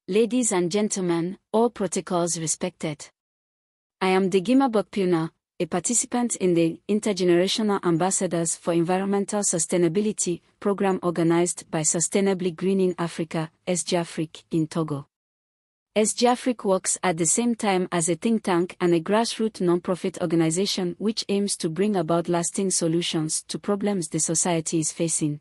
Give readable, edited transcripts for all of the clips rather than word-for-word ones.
Ladies and gentlemen, all protocols respected. I am DOGUEMA Bakpilna, a participant in the Intergenerational Ambassadors for Environmental Sustainability program organized by Sustainably Greening Africa, SGAfrik, in Togo. SGAfrik works at the same time as a think tank and a grassroots non-profit organization which aims to bring about lasting solutions to problems the society is facing.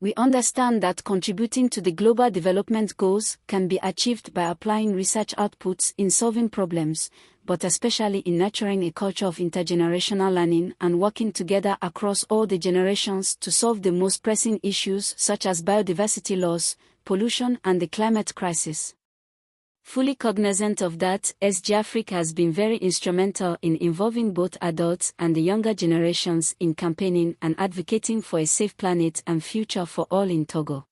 We understand that contributing to the global development goals can be achieved by applying research outputs in solving problems, but especially in nurturing a culture of intergenerational learning and working together across all the generations to solve the most pressing issues such as biodiversity loss, pollution and the climate crisis. Fully cognizant of that, SGAfrik has been very instrumental in involving both adults and the younger generations in campaigning and advocating for a safe planet and future for all in Togo.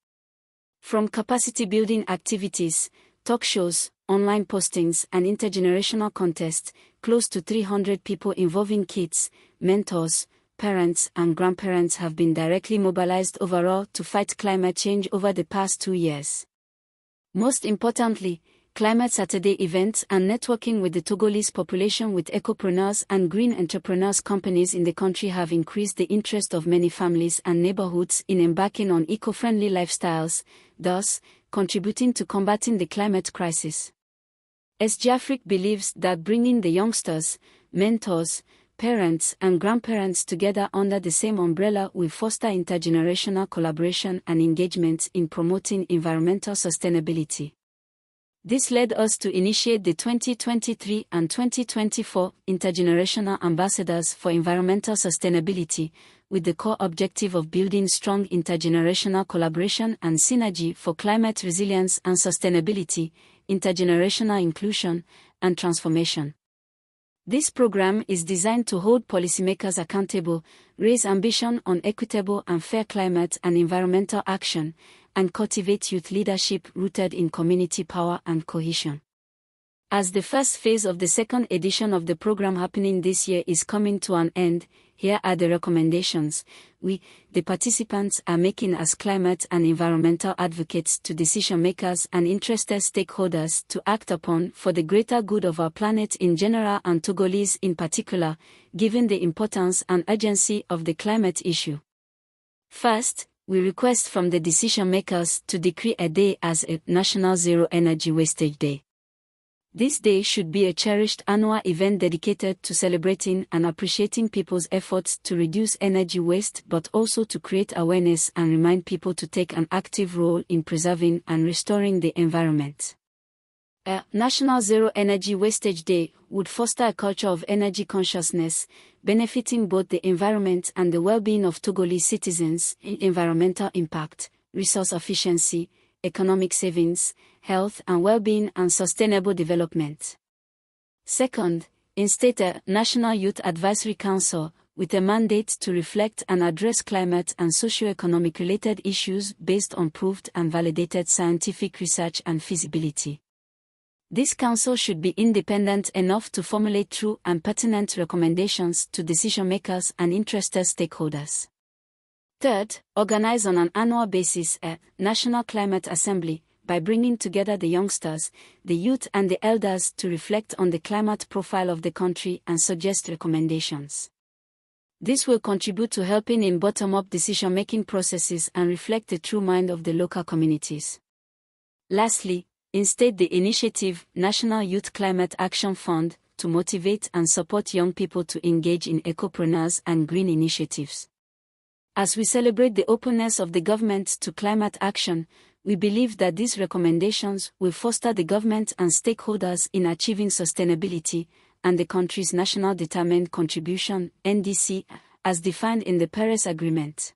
From capacity building activities, talk shows, online postings and intergenerational contests, close to 300 people involving kids, mentors, parents and grandparents have been directly mobilized overall to fight climate change over the past 2 years. Most importantly, Climate Saturday events and networking with the Togolese population with ecopreneurs and green entrepreneurs companies in the country have increased the interest of many families and neighborhoods in embarking on eco-friendly lifestyles, thus contributing to combating the climate crisis. SGAfrik believes that bringing the youngsters, mentors, parents and grandparents together under the same umbrella will foster intergenerational collaboration and engagement in promoting environmental sustainability. This led us to initiate the 2023 and 2024 Intergenerational Ambassadors for Environmental Sustainability, with the core objective of building strong intergenerational collaboration and synergy for climate resilience and sustainability, intergenerational inclusion, and transformation. This program is designed to hold policymakers accountable, raise ambition on equitable and fair climate and environmental action, and cultivate youth leadership rooted in community power and cohesion. As the first phase of the second edition of the program happening this year is coming to an end, here are the recommendations we, the participants, are making as climate and environmental advocates to decision makers and interested stakeholders to act upon for the greater good of our planet in general and Togolese in particular, given the importance and urgency of the climate issue. First, we request from the decision makers to decree a day as a National Zero Energy Wastage Day. This day should be a cherished annual event dedicated to celebrating and appreciating people's efforts to reduce energy waste but also to create awareness and remind people to take an active role in preserving and restoring the environment. A National Zero Energy Wastage Day would foster a culture of energy consciousness, benefiting both the environment and the well-being of Togolese citizens in environmental impact, resource efficiency, economic savings, health and well-being and sustainable development. Second, instate a National Youth Advisory Council with a mandate to reflect and address climate and socio-economic related issues based on proved and validated scientific research and feasibility. This council should be independent enough to formulate true and pertinent recommendations to decision makers and interested stakeholders. Third, organize on an annual basis a National Climate Assembly by bringing together the youngsters, the youth and the elders to reflect on the climate profile of the country and suggest recommendations. This will contribute to helping in bottom-up decision-making processes and reflect the true mind of the local communities. Lastly, instate the initiative National Youth Climate Action Fund to motivate and support young people to engage in ecopreneurs and green initiatives. As we celebrate the openness of the government to climate action, we believe that these recommendations will foster the government and stakeholders in achieving sustainability and the country's National Determined Contribution (NDC) as defined in the Paris Agreement.